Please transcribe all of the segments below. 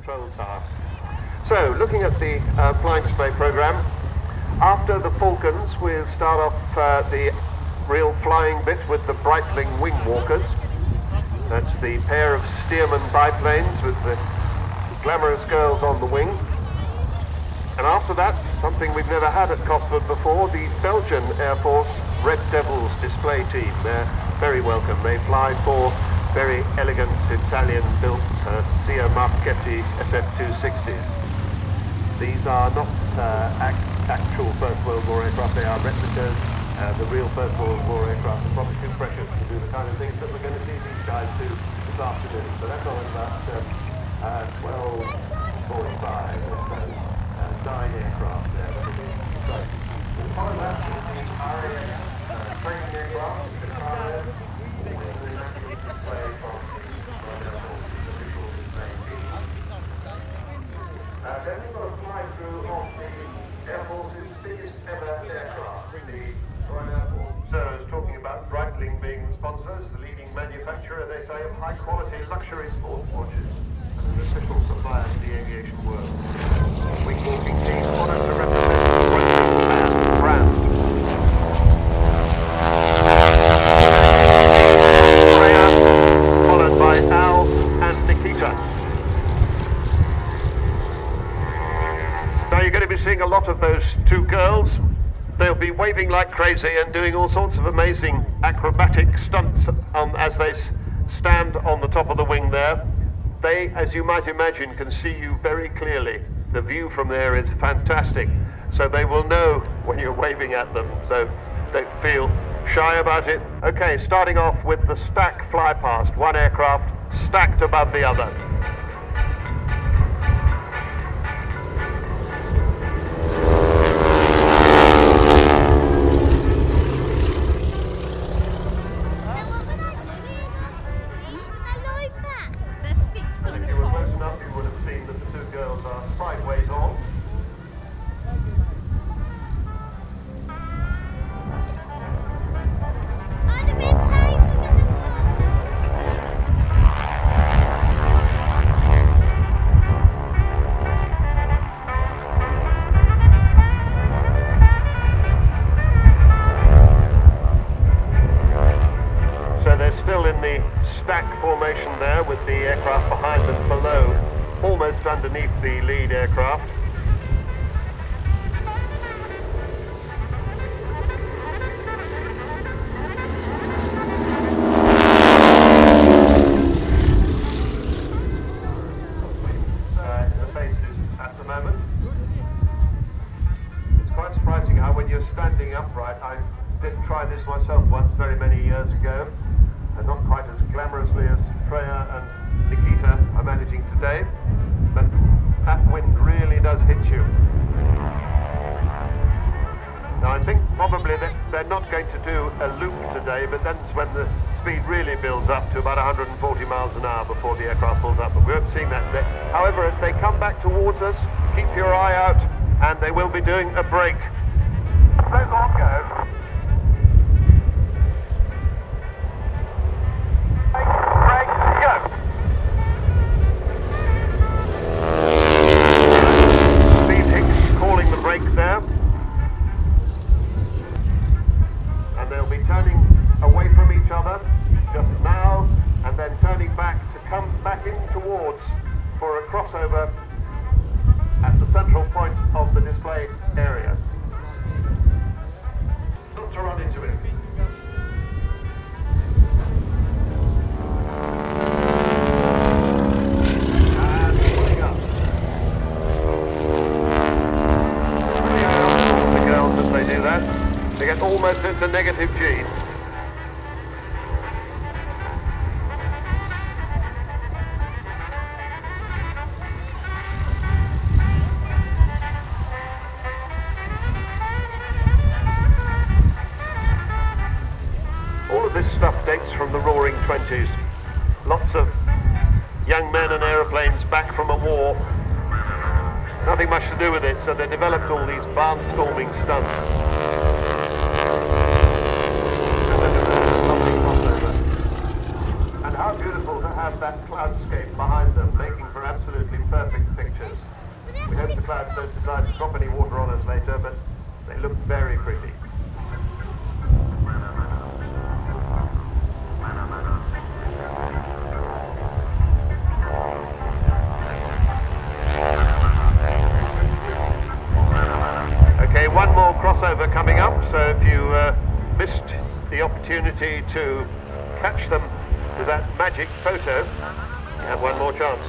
control tower. So, looking at the flying display program, after the Falcons, we'll start off the real flying bit with the Breitling Wingwalkers. That's the pair of Stearman biplanes with the glamorous girls on the wing. And after that, something we've never had at Cosford before, the Belgian Air Force Red Devils display team. They're very welcome. They fly four very elegant Italian-built Sia Marchetti SF-260s. These are not actual First World War aircraft, they are replicas. The real First World War aircraft are probably too precious to do the kind of things that we're going to see these guys do this afternoon. So that's on about 12:45. That's 9 aircraft there. So, following that is the RAF training aircraft, the RAF, with the national display from the official display team. Then we've got a fly-through of the Air Force's biggest ever aircraft, the Royal Air Force. So I was talking about Breitling being the sponsors, the leading manufacturer, they say, of high-quality luxury sports watches, and an official supplier to the aviation world. Wingwalking team honored to represent the Breitling brand. Freya, followed by Al and Nikita. Now you're going to be seeing a lot of those two girls. They'll be waving like crazy and doing all sorts of amazing acrobatic stunts as they stand on the top of the wing there. They, as you might imagine, can see you very clearly. The view from there is fantastic. So they will know when you're waving at them. So don't feel shy about it. Okay, starting off with the stack flypast. One aircraft stacked above the other. Sideways on. So they're still in the stack formation there with the aircraft behind and below, almost underneath the lead aircraft. In the faces at the moment. It's quite surprising how when you're standing upright, I did try this myself once very many years ago, and not quite as glamorously as Freya and Nikita are managing today. But that wind really does hit you. Now I think probably that they're not going to do a loop today, but that's when the speed really builds up to about 140 miles an hour before the aircraft pulls up. But we won't see that today. However, as they come back towards us, keep your eye out, and they will be doing a break. Slow on, go. There, and they'll be turning away from each other just now and then turning back to come back in towards for a crossover at the central point of the display area. Not to run into it. As they do that, they get almost into negative G. All of this stuff dates from the Roaring 20s. Lots of young men and aeroplanes back from a war. Nothing much to do with it, so they developed all these barnstorming stunts. And how beautiful to have that cloudscape behind them, making for absolutely perfect clouds don't decide to drop any water on us later, but they look very pretty. Okay, one more crossover coming up, so if you missed the opportunity to catch them with that magic photo, you have one more chance.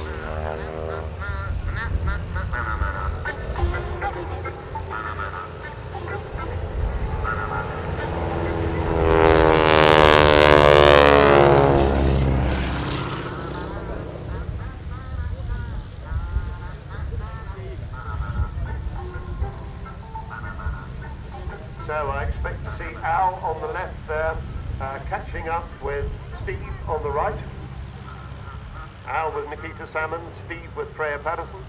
So I expect to see Al on the left there, catching up with Steve on the right. Al with Nikita Salmon, Steve with Freya Patterson.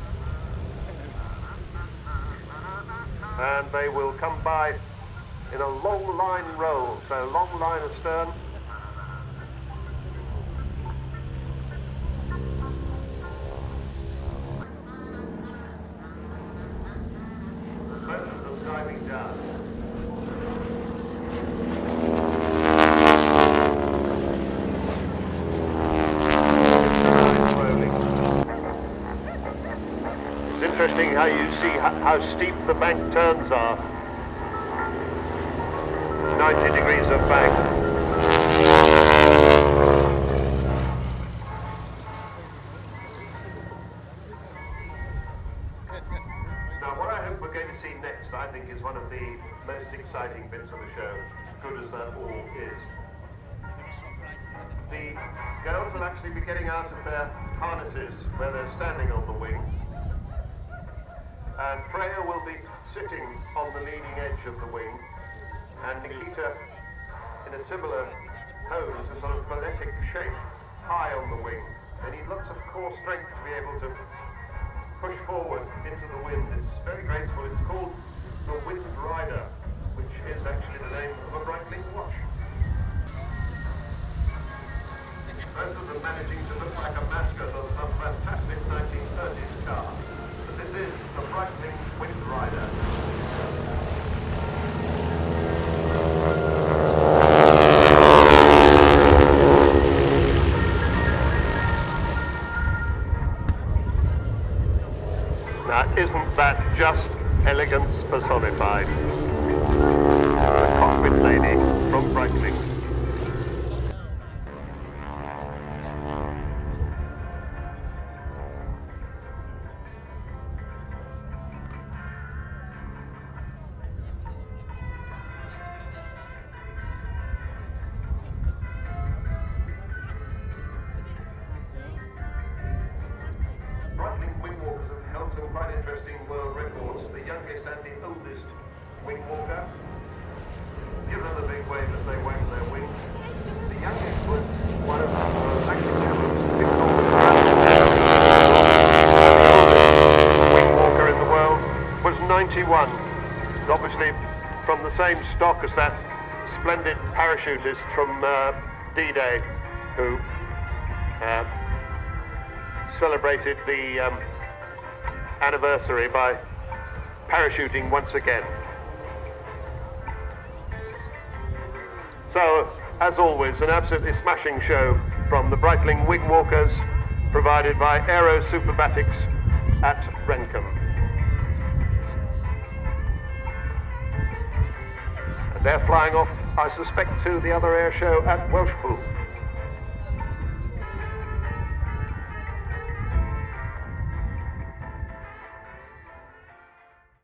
And they will come by in a long line roll, so long line astern. Both of them diving down. Interesting how you see how steep the bank turns are. 90 degrees of bank. Now what I hope we're going to see next, I think, is one of the most exciting bits of the show, as good as that all is. The girls will actually be getting out of their harnesses where they're standing on the wing. And Freya will be sitting on the leading edge of the wing, and Nikita in a similar pose, a sort of balletic shape, high on the wing. They need lots of core strength to be able to push forward into the wind. It's very graceful. It's called the Wind Rider, which is actually the name of a Breitling watch. Both of them managing to look like a mascot on some fantastic 1930s car. This is the Breitling Wind Rider. Now, isn't that just elegance personified? The cockpit lady from Breitling. Breitling Wingwalkers have held some quite interesting world records. The youngest and the oldest wingwalker. Give them a big wave as they wave their wings. The youngest was one of the wingwalker in the world was 91. It's obviously from the same stock as that splendid parachutist from D-Day who celebrated the anniversary by parachuting once again. So, as always, an absolutely smashing show from the Breitling Wingwalkers, provided by Aerobatics at Rentham. And they're flying off, I suspect, to the other air show at Welshpool.